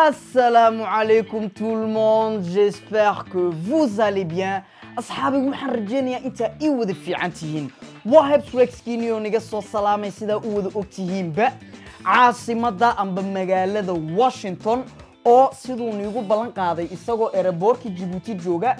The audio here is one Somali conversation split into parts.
Assalamu alaikum tout le monde, j'espère que vous allez bien. أصحابي waxaan rajeynayaa inta ii wada fiican tihiin. Waa Hebsrex-kiini oo naga soo salaamay sida u wada ogtihiinba caasimada amba magaalada Washington oo sidoo nigu balan qaaday isagoo airportka Djibouti jooga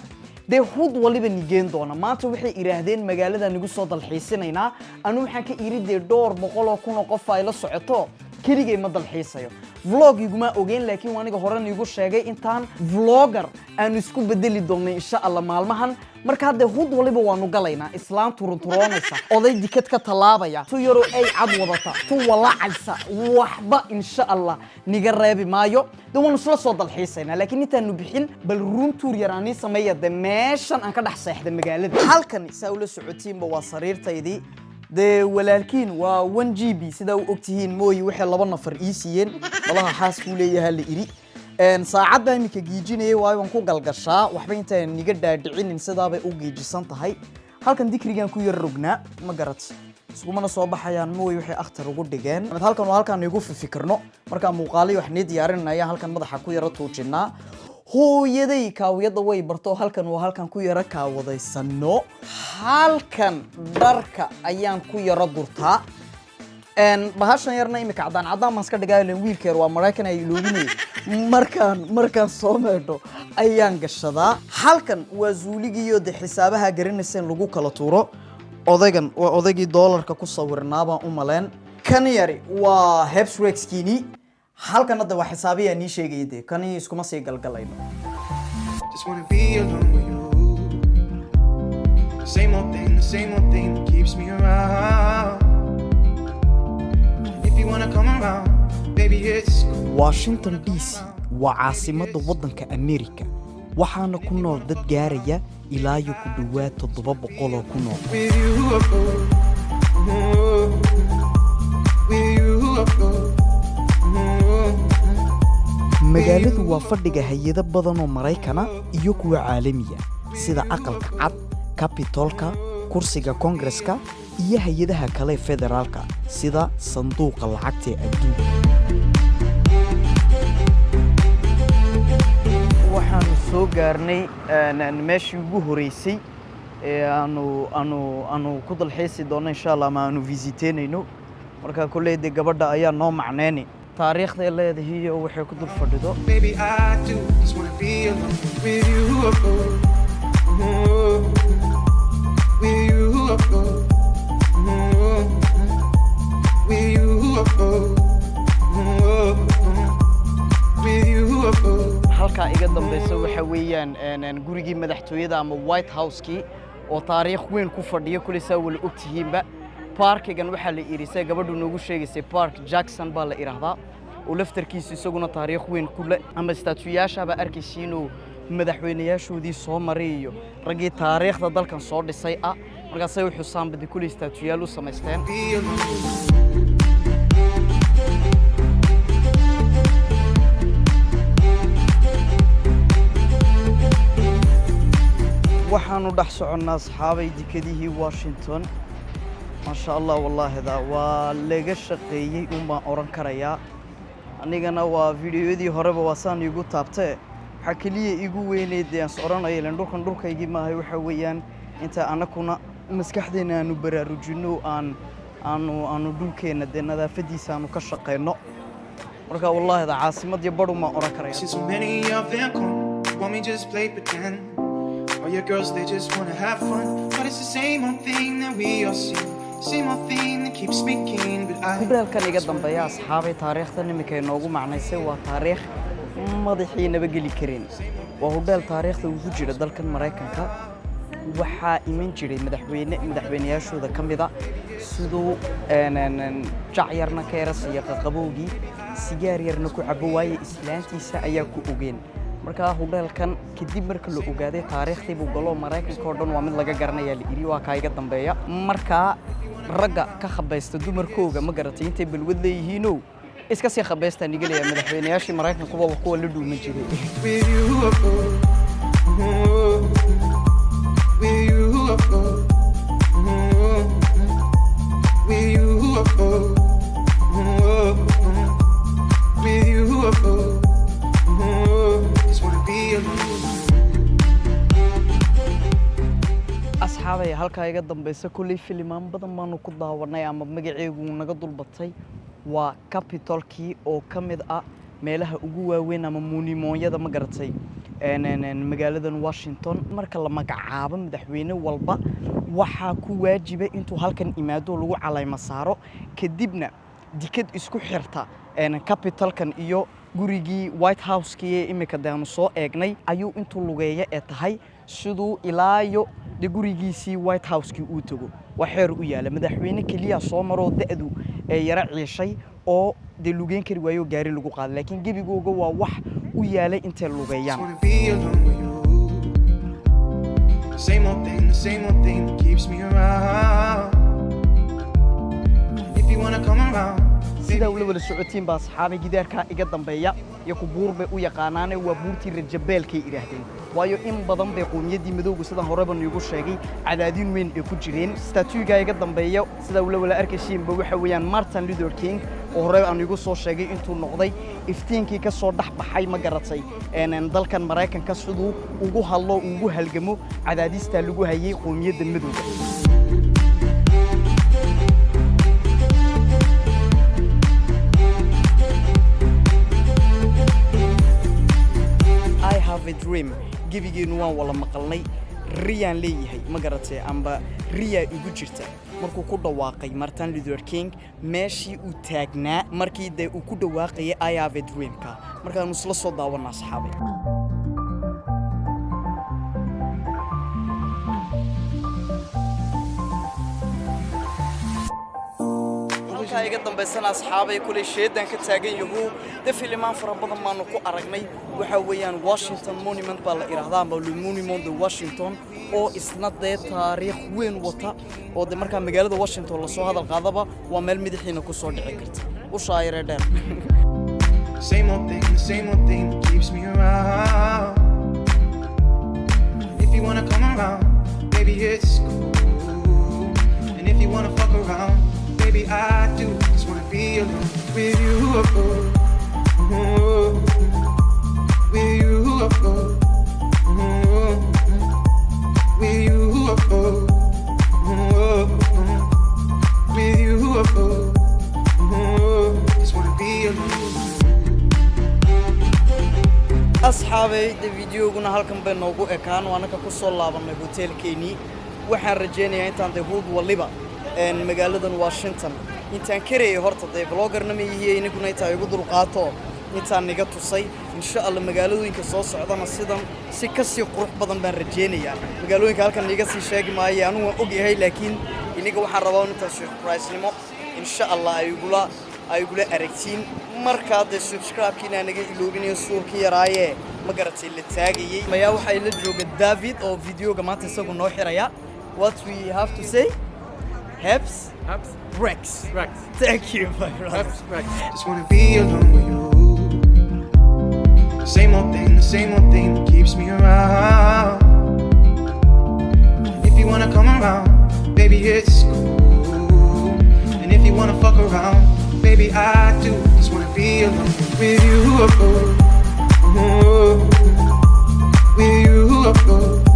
de hud waliba nigeen doona maanta waxay iraahdeen magaalada nigu soo dalxiisinaynaa anu waxaan ka iridee door 100,000 qof ay la socoto keligay ma dalxiisayo vlog iguma ogeyn laakiin waaniga hore nigu sheegay intaan vlogger aan isku bedeli doonay insha Allah maalmahan marka hadda hud waliba waanu galaynaa islaan turunturoonaysa oday dikad ka talaabaya tu yaro ay cad wadata tu walacaysa waxba insha Allah niga reebi maayo dawaan isla soo dalxiisaynaa laakiin intaanu bixin bal room tour yaraani sameeyada meeshan aan ka dhax seexda magaalada halkan saawla socotiinba waa sariirtaydii de walaalkiin waa 1 GB sida uu ogtihiin mooyi waxa laba nafar ii siiyeen walaha xaas ku leeyahay la iri saacad baa imika giijinayay waan ku galgashaa waxba inta niga dhaadhicin sidaa bay u giijisan tahay halkan dikrigan ku yar rognaa ma garat iskumana soo baxayaan mooyi waxay akhtar ugu dhigeen halkan igu fikirno marka muuqaali wax nii diyaarinaya halkan madaxa ku yara tuujinaa hooyaday kaawiyada way barto halkan ku yara kaawadaysanno halkan dharka ayaan ku yara durtaa bahashan yarna imika cadaan ma iska dhigaaleen wiilkeer waa Mareykan ay ilooginay markaan soo meedho ayaan gashadaa halkan waa zuuligiyo de xisaabaha garanaysan lagu kala tuuro odaygan waa odaygii dollarka ku sawirnaaba u maleen kan yari waa Hebsrex-kiini halkan hadda waa xisaabiya nii sheegayde kani iskuma sii galgalayno just want to be alone with you the same old thing that keeps me around if you want to come around baby it's Washington DC waa caasimada wadanka America waxaana ku nool dad gaaraya ilaa iyo ku dhawaad 700 oo ku nool magaaladu waa fadhiga hay'ado badan oo Mareykan iyo kuwa caalamiya sida aqalka cad Capitolka kursiga Congress-ka iyo hay'adaha kale federaalka sida sanduuqa lacagta adduunka waxaan soo gaarnay meeshii ugu horeysay aanu ku dalxiisi doono insha Allah ma aanu visiteynayno marka kulleeyda gabadha ayaa noo macneeni taariikhda leedahay iyo waxay ku dul fadhido baby I do just want to be alone with you halka iga dambayso waxa weeyaan gurigii madaxtooyada ama White House-kii oo taariikh weyn ku fadhiyo kulisa wala ogtihiinba parkigan waxa la irisay gabadhu noogu sheegaysay Park Jackson baa la iraahdaa oo laftarkiisa isaguna taariikh weyn ku leh ama statuyaashaba arkaysiino madaxweynayaashoodii soo mariyo ragii taariikhda dalkan soo dhisay markaas ay xusaan badi kulli statuyaal u sameysteen waxaanu dhax soconnaa asxaabay dikadihii Washington ما شاء الله والله هذا ولقى شقيي وما أورن كريا أنيقنا وفيديو هرب واسان يقول تابته حكي لي يقول وين ديانس أورن أيه لندرك يجي ما هي وحويان أنت أنا كنا مسكحدنا نبرر رجنو أنو دوكين دينا ذا فديس أنو كشقينا مركا والله هذا عاصمة يبرو ما أورن كريا so many of them come want me just play pretend all your girls they just want to have fun but it's the same old thing that we all see same old thing that keeps me keen but I kubraalkan iga dambeeya asxaabay taariikhdan imika noogu macnaysay waa taariikh madaxiinaba geli kareen waa hudeel taariikhda ugu jira dalkan Mareykanka waxa iman jiray madaxweynayaashooda kamida sidoo jacyarna ka yarasiya qabowgii sigaar yarna ku cabo waaye islaantiisa ayaa ku ogeen marka hudalkan kadib marka la ogaaday taariikhdii buu galo Mareykanka oo dhan waa mid laga garanaya la iri waa ka iga dambeeya marka ragga ka khabaysta dumarkooga ma garatay intay balwad leeyihiin iska sii khabaysta nigalaya madaxweynayaashii Mareykanka kuwa la dhuuman jiray asxaabay halka iga dambaysa kulli filimaan badan baanu ku daawanay ama magaceegu naga dulbatay waa Capitol-kii oo kamid ah meelaha ugu waaweyn ama muunimoonyada ma garatay magaaladan Washington marka la magacaabo madaxweyne walba waxa ku waajibay intuu halkan imaado lagu calayma saaro kadibna dikad isku xirta Capitol-kan iyo gurigii White House-kii imika daanu soo eegnay ayuu intuu lugeeya ee tahay sidoo ilaayo gurigiisii White House-kii uu tago waxeer u yaala madaxweyne kaliya soo maro da'du ee yara ciishay oo de lugeen kari waayo gaari lagu qaad laakiin gabigooga waa wax u yaalay inta lugeeyaan same old thing keeps me around if you wanna come around sida wala socotiin baa saxaabay gidaarka iga dambeeya iyo ku buur bay u yaqaanaan waa buurtii rajabeelkay iraahdeen waayo in badan bay qoomiyadii madowga sida horeba nigu sheegay cadaadin weyn ay ku jireen statue-ga iga dambeeya sida wala arkaysiinba waxa weeyaan Martin Luther King oo hore aan igu soo sheegay intuu noqday iftiinkii ka soo dhaxbaxay ma garatay dalkan Mareykanka sidoo ugu hadlo ugu halgamo cadaadista lagu hayay qoomiyada madowga a dream gibigeenu waan wala maqalnay riyaan leeyahay ma garatay amba riya igu jirta markuu ku dhawaaqay Martin Luther King meeshii uu taagnaa markii uu ku dhawaaqay I have a dream ka markaan isla soo daawanaa saxaabay iga dambaysanaa asxaabay kulay sheedan ka taagan yahay da filimaan fara badan maanu ku aragnay waxa weeyaan Washington Monument baa la yiraahdaa ama le Monument de Washington oo isna taariikh weyn wata oo marka magaalada Washington la soo hadal qaadaba waa meel madaxiina ku soo dhici karta u shaayire dheer same old thing keeps me around if you wanna come around baby it's cool and if you wanna fuck around baby, I do just wanna be alone with you, with you, with you, with you, just wanna be alone. أصحابي ده فيديوغنا هالكم بينوغو إكان وأنا كقصة لابن هوتيل كيني وحن رجعني أنت عند هود والليبا magaalada Washington intaan kareeyay horta day vlogger-na ma yihiin inaguna inta ay ugu dulqaato intaan niga tusay insha Allah magaalooyinka soo socdana sidan si ka sii qurux badan baan rajeenayaa magaalooyinka halkan niga sii sheegi maayo anu waan og yahay laakiin iniga waxaan rabaa inta surprise-nimo insha Allah ay gula aragtiin marka aad subscribe-kiina naga iloobinayo suurkii yaraaye ma garatay la taagayay maya waxa la jooga David oo video-ga maanta isagu noo xiraya what we have to say Heps? Rex. Thank you, my brother. Rex. Just wanna be alone with you. Same old thing keeps me around. If you wanna come around, baby, it's cool. And if you wanna fuck around, baby, I do. Just wanna be alone with you. With you.